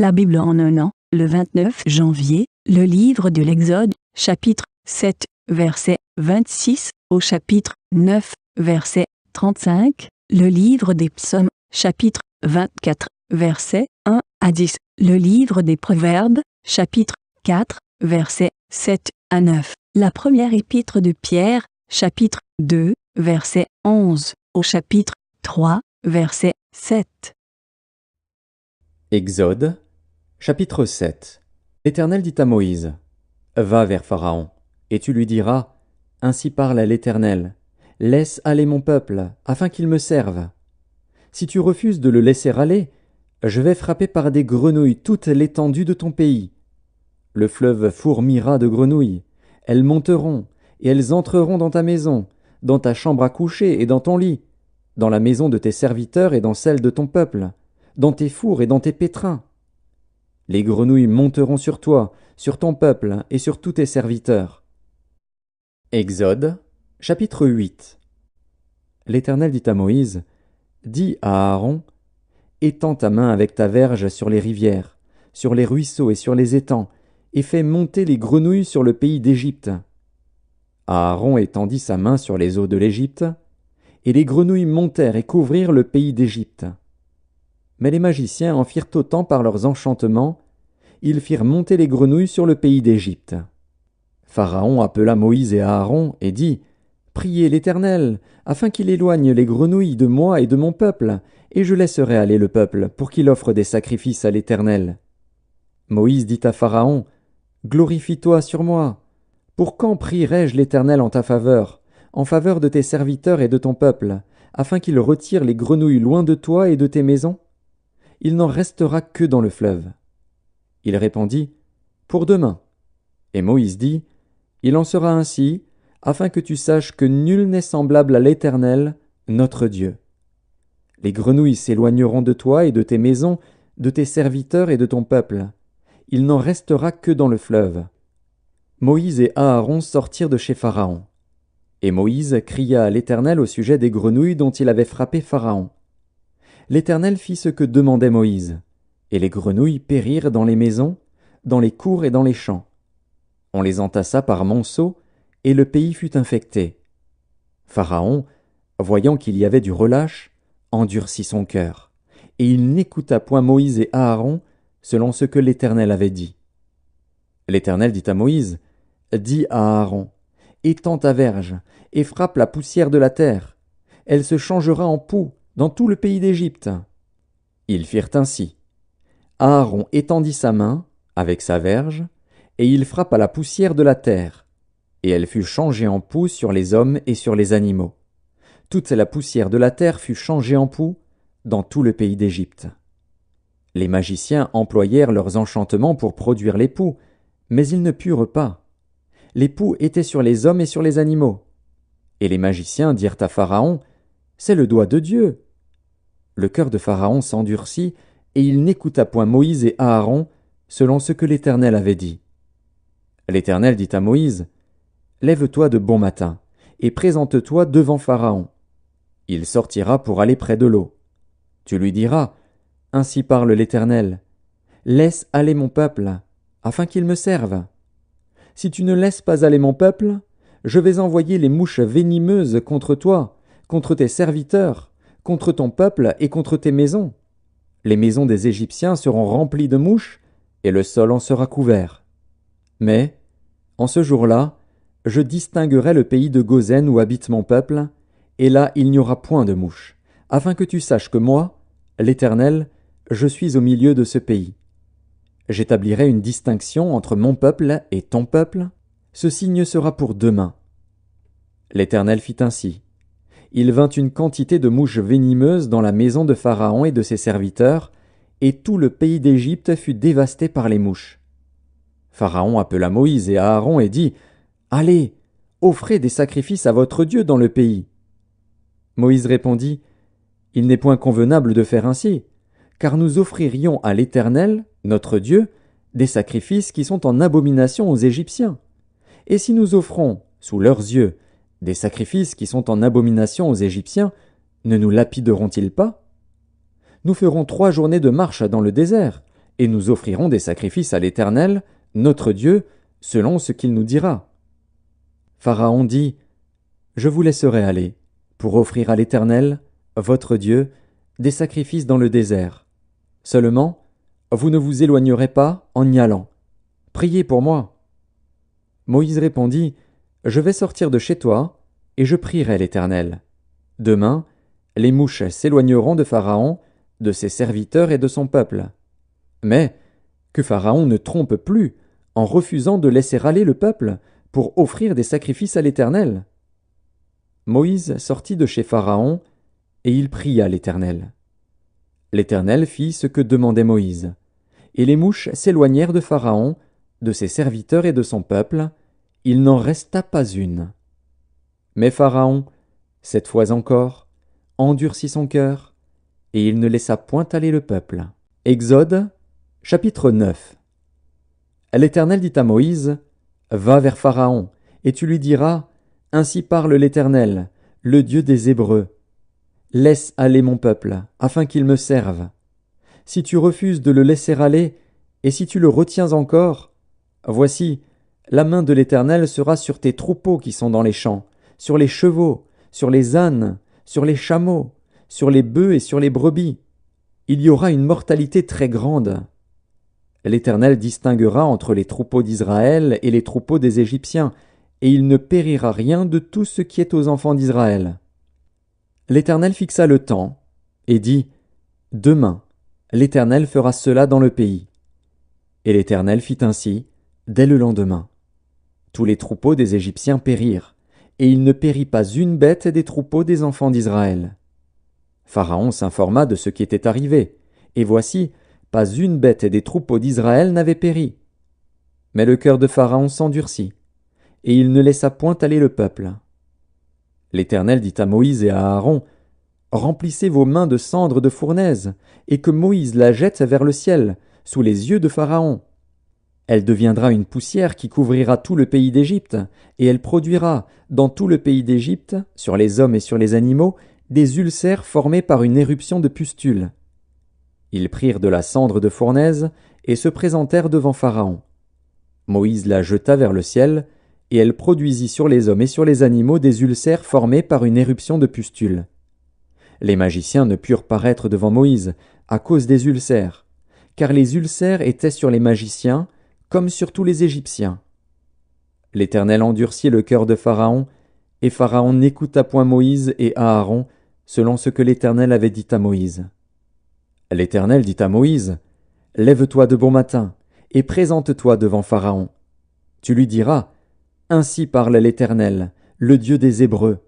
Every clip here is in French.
La Bible en un an, le 29 janvier, le livre de l'Exode, chapitre 7, verset 26, au chapitre 9, verset 35, le livre des psaumes, chapitre 24, verset 1 à 10, le livre des proverbes, chapitre 4, verset 7 à 9, la première épître de Pierre, chapitre 2, verset 11, au chapitre 3, verset 7. Exode, chapitre 7. L'Éternel dit à Moïse, « Va vers Pharaon, et tu lui diras, « Ainsi parle l'Éternel, laisse aller mon peuple, afin qu'il me serve. Si tu refuses de le laisser aller, je vais frapper par des grenouilles toute l'étendue de ton pays. Le fleuve fourmillera de grenouilles, elles monteront, et elles entreront dans ta maison, dans ta chambre à coucher et dans ton lit, dans la maison de tes serviteurs et dans celle de ton peuple, dans tes fours et dans tes pétrins. Les grenouilles monteront sur toi, sur ton peuple et sur tous tes serviteurs. » Exode, chapitre 8. L'Éternel dit à Moïse, « Dis à Aaron, étends ta main avec ta verge sur les rivières, sur les ruisseaux et sur les étangs, et fais monter les grenouilles sur le pays d'Égypte. » Aaron étendit sa main sur les eaux de l'Égypte, et les grenouilles montèrent et couvrirent le pays d'Égypte. Mais les magiciens en firent autant par leurs enchantements, ils firent monter les grenouilles sur le pays d'Égypte. Pharaon appela Moïse et Aaron et dit, « Priez l'Éternel, afin qu'il éloigne les grenouilles de moi et de mon peuple, et je laisserai aller le peuple pour qu'il offre des sacrifices à l'Éternel. » Moïse dit à Pharaon, « Glorifie-toi sur moi. Pour quand prierai-je l'Éternel en ta faveur, en faveur de tes serviteurs et de ton peuple, afin qu'il retire les grenouilles loin de toi et de tes maisons? Il n'en restera que dans le fleuve. » Il répondit, « Pour demain. » Et Moïse dit, « Il en sera ainsi, afin que tu saches que nul n'est semblable à l'Éternel, notre Dieu. Les grenouilles s'éloigneront de toi et de tes maisons, de tes serviteurs et de ton peuple. Il n'en restera que dans le fleuve. » Moïse et Aaron sortirent de chez Pharaon. Et Moïse cria à l'Éternel au sujet des grenouilles dont il avait frappé Pharaon. L'Éternel fit ce que demandait Moïse, et les grenouilles périrent dans les maisons, dans les cours et dans les champs. On les entassa par monceaux, et le pays fut infecté. Pharaon, voyant qu'il y avait du relâche, endurcit son cœur, et il n'écouta point Moïse et Aaron selon ce que l'Éternel avait dit. L'Éternel dit à Moïse, « Dis à Aaron, étends ta verge, et frappe la poussière de la terre. Elle se changera en poux dans tout le pays d'Égypte. » Ils firent ainsi. Aaron étendit sa main, avec sa verge, et il frappa la poussière de la terre, et elle fut changée en poux sur les hommes et sur les animaux. Toute la poussière de la terre fut changée en poux dans tout le pays d'Égypte. Les magiciens employèrent leurs enchantements pour produire les poux, mais ils ne purent pas. Les poux étaient sur les hommes et sur les animaux. Et les magiciens dirent à Pharaon, « C'est le doigt de Dieu. » Le cœur de Pharaon s'endurcit, et il n'écouta point Moïse et Aaron, selon ce que l'Éternel avait dit. L'Éternel dit à Moïse, « Lève-toi de bon matin, et présente-toi devant Pharaon. Il sortira pour aller près de l'eau. Tu lui diras, « Ainsi parle l'Éternel, laisse aller mon peuple, afin qu'il me serve. Si tu ne laisses pas aller mon peuple, je vais envoyer les mouches venimeuses contre toi, contre tes serviteurs, contre ton peuple et contre tes maisons. Les maisons des Égyptiens seront remplies de mouches, et le sol en sera couvert. Mais, en ce jour-là, je distinguerai le pays de Goshen où habite mon peuple, et là il n'y aura point de mouches, afin que tu saches que moi, l'Éternel, je suis au milieu de ce pays. J'établirai une distinction entre mon peuple et ton peuple. Ce signe sera pour demain. » L'Éternel fit ainsi. Il vint une quantité de mouches venimeuses dans la maison de Pharaon et de ses serviteurs, et tout le pays d'Égypte fut dévasté par les mouches. Pharaon appela Moïse et Aaron et dit, « Allez, offrez des sacrifices à votre Dieu dans le pays. » Moïse répondit, « Il n'est point convenable de faire ainsi, car nous offririons à l'Éternel, notre Dieu, des sacrifices qui sont en abomination aux Égyptiens. Et si nous offrons, sous leurs yeux, des sacrifices qui sont en abomination aux Égyptiens, ne nous lapideront-ils pas? Nous ferons 3 journées de marche dans le désert, et nous offrirons des sacrifices à l'Éternel, notre Dieu, selon ce qu'il nous dira. » Pharaon dit, « Je vous laisserai aller, pour offrir à l'Éternel, votre Dieu, des sacrifices dans le désert. Seulement, vous ne vous éloignerez pas en y allant. Priez pour moi. » Moïse répondit, « Je vais sortir de chez toi, et je prierai l'Éternel. Demain, les mouches s'éloigneront de Pharaon, de ses serviteurs et de son peuple. Mais que Pharaon ne trompe plus en refusant de laisser aller le peuple pour offrir des sacrifices à l'Éternel. » Moïse sortit de chez Pharaon, et il pria l'Éternel. L'Éternel fit ce que demandait Moïse, et les mouches s'éloignèrent de Pharaon, de ses serviteurs et de son peuple, il n'en resta pas une. Mais Pharaon, cette fois encore, endurcit son cœur, et il ne laissa point aller le peuple. Exode, chapitre 9. L'Éternel dit à Moïse, « Va vers Pharaon, et tu lui diras, « Ainsi parle l'Éternel, le Dieu des Hébreux. Laisse aller mon peuple, afin qu'il me serve. Si tu refuses de le laisser aller, et si tu le retiens encore, voici, la main de l'Éternel sera sur tes troupeaux qui sont dans les champs, sur les chevaux, sur les ânes, sur les chameaux, sur les bœufs et sur les brebis. Il y aura une mortalité très grande. L'Éternel distinguera entre les troupeaux d'Israël et les troupeaux des Égyptiens, et il ne périra rien de tout ce qui est aux enfants d'Israël. » L'Éternel fixa le temps, et dit, « Demain, l'Éternel fera cela dans le pays. » Et l'Éternel fit ainsi, dès le lendemain. Tous les troupeaux des Égyptiens périrent, et il ne périt pas une bête des troupeaux des enfants d'Israël. Pharaon s'informa de ce qui était arrivé, et voici, pas une bête des troupeaux d'Israël n'avait péri. Mais le cœur de Pharaon s'endurcit, et il ne laissa point aller le peuple. L'Éternel dit à Moïse et à Aaron, « Remplissez vos mains de cendres de fournaise, et que Moïse la jette vers le ciel, sous les yeux de Pharaon. Elle deviendra une poussière qui couvrira tout le pays d'Égypte, et elle produira, dans tout le pays d'Égypte, sur les hommes et sur les animaux, des ulcères formés par une éruption de pustules. » Ils prirent de la cendre de fournaise, et se présentèrent devant Pharaon. Moïse la jeta vers le ciel, et elle produisit sur les hommes et sur les animaux des ulcères formés par une éruption de pustules. Les magiciens ne purent paraître devant Moïse, à cause des ulcères, car les ulcères étaient sur les magiciens, comme sur tous les Égyptiens. L'Éternel endurcit le cœur de Pharaon, et Pharaon n'écouta point Moïse et Aaron, selon ce que l'Éternel avait dit à Moïse. L'Éternel dit à Moïse, « Lève-toi de bon matin, et présente-toi devant Pharaon. Tu lui diras, « Ainsi parle l'Éternel, le Dieu des Hébreux.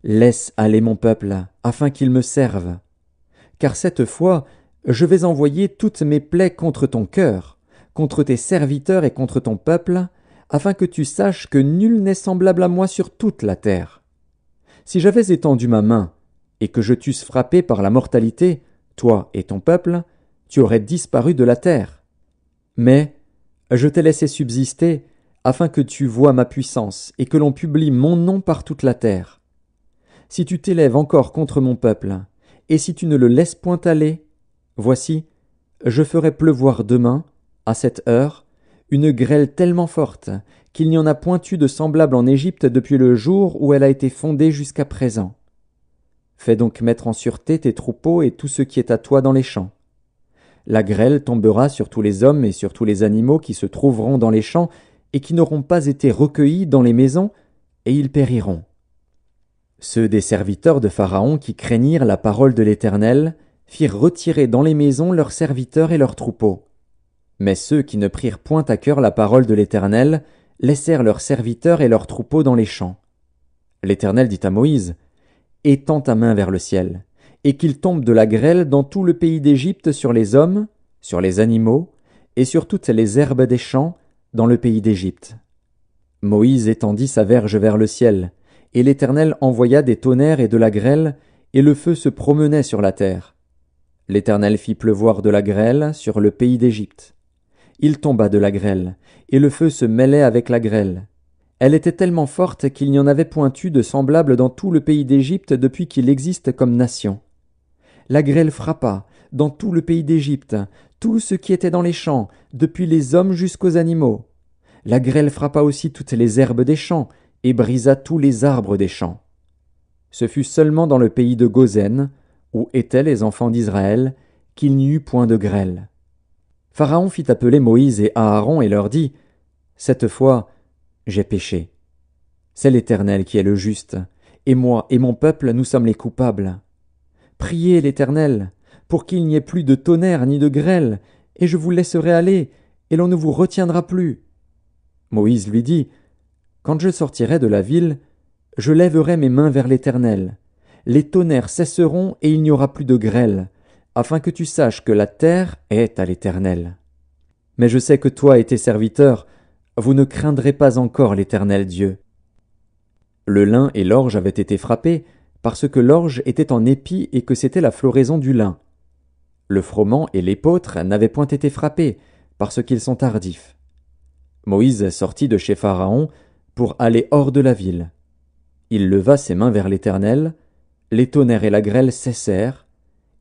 Laisse aller mon peuple, afin qu'il me serve. Car cette fois, je vais envoyer toutes mes plaies contre ton cœur, contre tes serviteurs et contre ton peuple, afin que tu saches que nul n'est semblable à moi sur toute la terre. Si j'avais étendu ma main, et que je t'eusse frappé par la mortalité, toi et ton peuple, tu aurais disparu de la terre. Mais je t'ai laissé subsister, afin que tu voies ma puissance, et que l'on publie mon nom par toute la terre. Si tu t'élèves encore contre mon peuple, et si tu ne le laisses point aller, voici, je ferai pleuvoir demain, à cette heure, une grêle tellement forte, qu'il n'y en a point eu de semblable en Égypte depuis le jour où elle a été fondée jusqu'à présent. Fais donc mettre en sûreté tes troupeaux et tout ce qui est à toi dans les champs. La grêle tombera sur tous les hommes et sur tous les animaux qui se trouveront dans les champs et qui n'auront pas été recueillis dans les maisons, et ils périront. » Ceux des serviteurs de Pharaon qui craignirent la parole de l'Éternel firent retirer dans les maisons leurs serviteurs et leurs troupeaux. Mais ceux qui ne prirent point à cœur la parole de l'Éternel laissèrent leurs serviteurs et leurs troupeaux dans les champs. L'Éternel dit à Moïse, « Étends ta main vers le ciel, et qu'il tombe de la grêle dans tout le pays d'Égypte sur les hommes, sur les animaux, et sur toutes les herbes des champs, dans le pays d'Égypte. » Moïse étendit sa verge vers le ciel, et l'Éternel envoya des tonnerres et de la grêle, et le feu se promenait sur la terre. L'Éternel fit pleuvoir de la grêle sur le pays d'Égypte. Il tomba de la grêle, et le feu se mêlait avec la grêle. Elle était tellement forte qu'il n'y en avait point eu de semblable dans tout le pays d'Égypte depuis qu'il existe comme nation. La grêle frappa dans tout le pays d'Égypte, tout ce qui était dans les champs, depuis les hommes jusqu'aux animaux. La grêle frappa aussi toutes les herbes des champs, et brisa tous les arbres des champs. Ce fut seulement dans le pays de Goshen, où étaient les enfants d'Israël, qu'il n'y eut point de grêle. Pharaon fit appeler Moïse et Aaron et leur dit, « Cette fois, j'ai péché. C'est l'Éternel qui est le juste, et moi et mon peuple, nous sommes les coupables. Priez l'Éternel, pour qu'il n'y ait plus de tonnerre ni de grêle, et je vous laisserai aller, et l'on ne vous retiendra plus. » Moïse lui dit, « Quand je sortirai de la ville, je lèverai mes mains vers l'Éternel. Les tonnerres cesseront et il n'y aura plus de grêle, afin que tu saches que la terre est à l'Éternel. Mais je sais que toi et tes serviteurs, vous ne craindrez pas encore l'Éternel Dieu. » Le lin et l'orge avaient été frappés, parce que l'orge était en épi et que c'était la floraison du lin. Le froment et l'épeautre n'avaient point été frappés, parce qu'ils sont tardifs. Moïse sortit de chez Pharaon pour aller hors de la ville. Il leva ses mains vers l'Éternel, les tonnerres et la grêle cessèrent,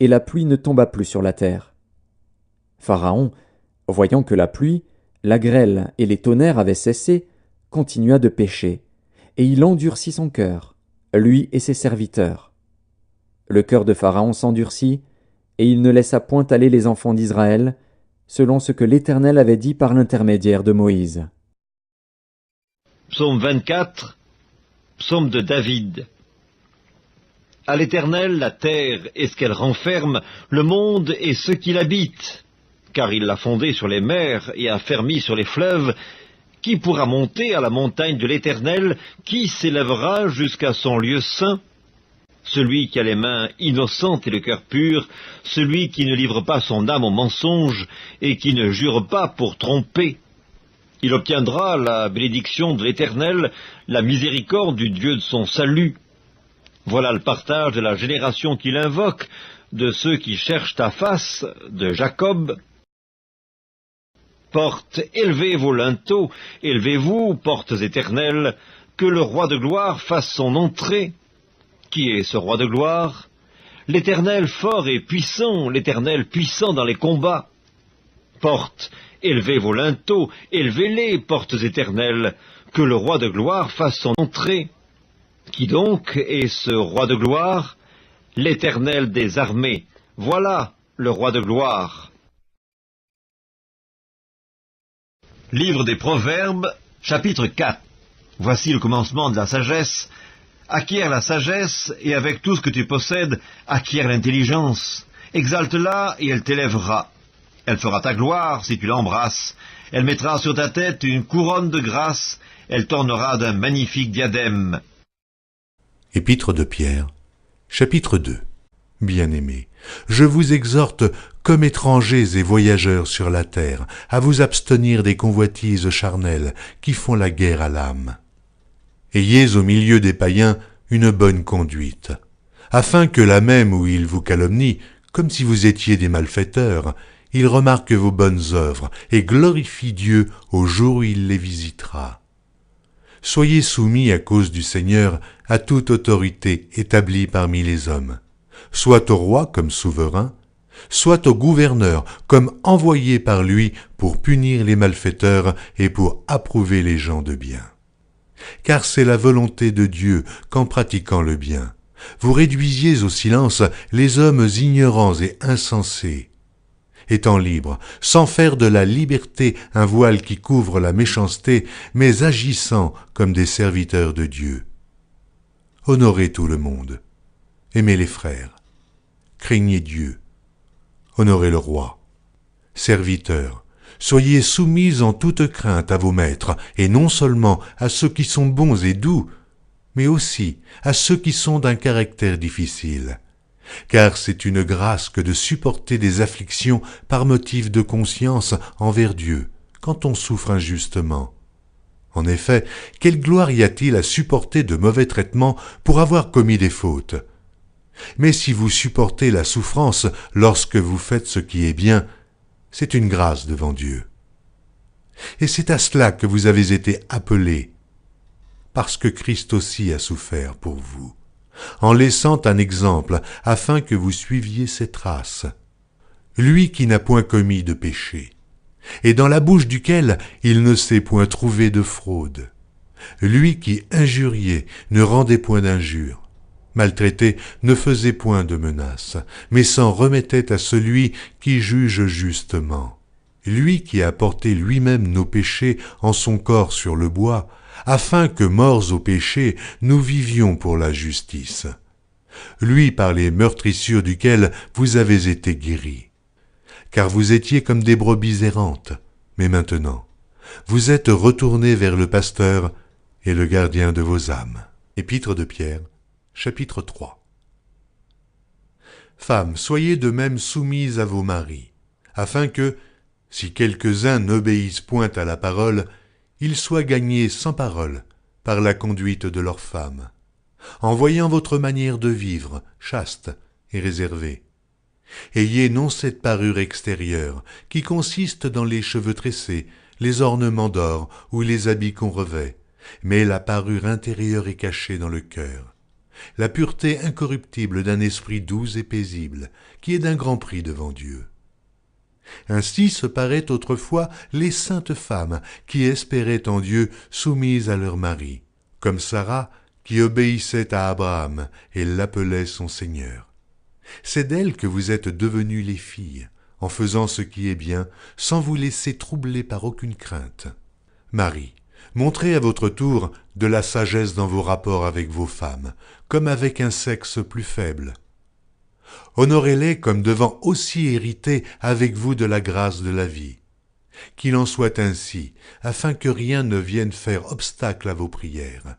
et la pluie ne tomba plus sur la terre. Pharaon, voyant que la pluie, la grêle et les tonnerres avaient cessé, continua de pécher, et il endurcit son cœur, lui et ses serviteurs. Le cœur de Pharaon s'endurcit, et il ne laissa point aller les enfants d'Israël, selon ce que l'Éternel avait dit par l'intermédiaire de Moïse. Psaume 24, psaume de David. À l'Éternel la terre et ce qu'elle renferme, le monde et ceux qui l'habitent. Car il l'a fondé sur les mers et a fermi sur les fleuves. Qui pourra monter à la montagne de l'Éternel? Qui s'élèvera jusqu'à son lieu saint? Celui qui a les mains innocentes et le cœur pur, celui qui ne livre pas son âme au mensonge et qui ne jure pas pour tromper. Il obtiendra la bénédiction de l'Éternel, la miséricorde du Dieu de son salut. Voilà le partage de la génération qu'il invoque, de ceux qui cherchent ta face, de Jacob. Portes, élevez vos linteaux, élevez-vous, portes éternelles, que le roi de gloire fasse son entrée. Qui est ce roi de gloire? L'Éternel fort et puissant, l'Éternel puissant dans les combats. Portes, élevez vos linteaux, élevez-les, portes éternelles, que le roi de gloire fasse son entrée. Qui donc est ce roi de gloire? L'Éternel des armées. Voilà le roi de gloire. Livre des Proverbes, chapitre 4. Voici le commencement de la sagesse. Acquiert la sagesse, et avec tout ce que tu possèdes, acquiert l'intelligence. Exalte-la, et elle t'élèvera. Elle fera ta gloire si tu l'embrasses. Elle mettra sur ta tête une couronne de grâce. Elle t'ornera d'un magnifique diadème. Épître de Pierre, chapitre 2. Bien-aimés, je vous exhorte, comme étrangers et voyageurs sur la terre, à vous abstenir des convoitises charnelles qui font la guerre à l'âme. Ayez au milieu des païens une bonne conduite, afin que là même où ils vous calomnient, comme si vous étiez des malfaiteurs, ils remarquent vos bonnes œuvres et glorifient Dieu au jour où il les visitera. Soyez soumis à cause du Seigneur à toute autorité établie parmi les hommes, soit au roi comme souverain, soit au gouverneur comme envoyé par lui pour punir les malfaiteurs et pour approuver les gens de bien. Car c'est la volonté de Dieu qu'en pratiquant le bien, vous réduisiez au silence les hommes ignorants et insensés. Étant libres, sans faire de la liberté un voile qui couvre la méchanceté, mais agissant comme des serviteurs de Dieu. Honorez tout le monde, aimez les frères, craignez Dieu, honorez le roi. Serviteurs, soyez soumis en toute crainte à vos maîtres, et non seulement à ceux qui sont bons et doux, mais aussi à ceux qui sont d'un caractère difficile. Car c'est une grâce que de supporter des afflictions par motif de conscience envers Dieu, quand on souffre injustement. En effet, quelle gloire y a-t-il à supporter de mauvais traitements pour avoir commis des fautes? Mais si vous supportez la souffrance lorsque vous faites ce qui est bien, c'est une grâce devant Dieu. Et c'est à cela que vous avez été appelés, parce que Christ aussi a souffert pour vous, en laissant un exemple afin que vous suiviez ses traces. lui qui n'a point commis de péché, et dans la bouche duquel il ne s'est point trouvé de fraude. Lui qui injuriait ne rendait point d'injure, maltraité ne faisait point de menace, mais s'en remettait à celui qui juge justement. Lui qui a porté lui-même nos péchés en son corps sur le bois, afin que, morts au péché, nous vivions pour la justice. Lui par les meurtrissures duquel vous avez été guéris. Car vous étiez comme des brebis errantes, mais maintenant, vous êtes retournés vers le pasteur et le gardien de vos âmes. Épître de Pierre, chapitre 3. Femmes, soyez de même soumises à vos maris, afin que, si quelques-uns n'obéissent point à la parole, ils soient gagnés sans parole par la conduite de leurs femmes, en voyant votre manière de vivre chaste et réservée. Ayez non cette parure extérieure, qui consiste dans les cheveux tressés, les ornements d'or ou les habits qu'on revêt, mais la parure intérieure est cachée dans le cœur, la pureté incorruptible d'un esprit doux et paisible, qui est d'un grand prix devant Dieu. Ainsi se paraient autrefois les saintes femmes qui espéraient en Dieu soumises à leur mari, comme Sarah qui obéissait à Abraham et l'appelait son Seigneur. C'est d'elles que vous êtes devenues les filles, en faisant ce qui est bien, sans vous laisser troubler par aucune crainte. Marie, montrez à votre tour de la sagesse dans vos rapports avec vos femmes, comme avec un sexe plus faible. Honorez-les comme devant aussi hériter avec vous de la grâce de la vie. Qu'il en soit ainsi, afin que rien ne vienne faire obstacle à vos prières.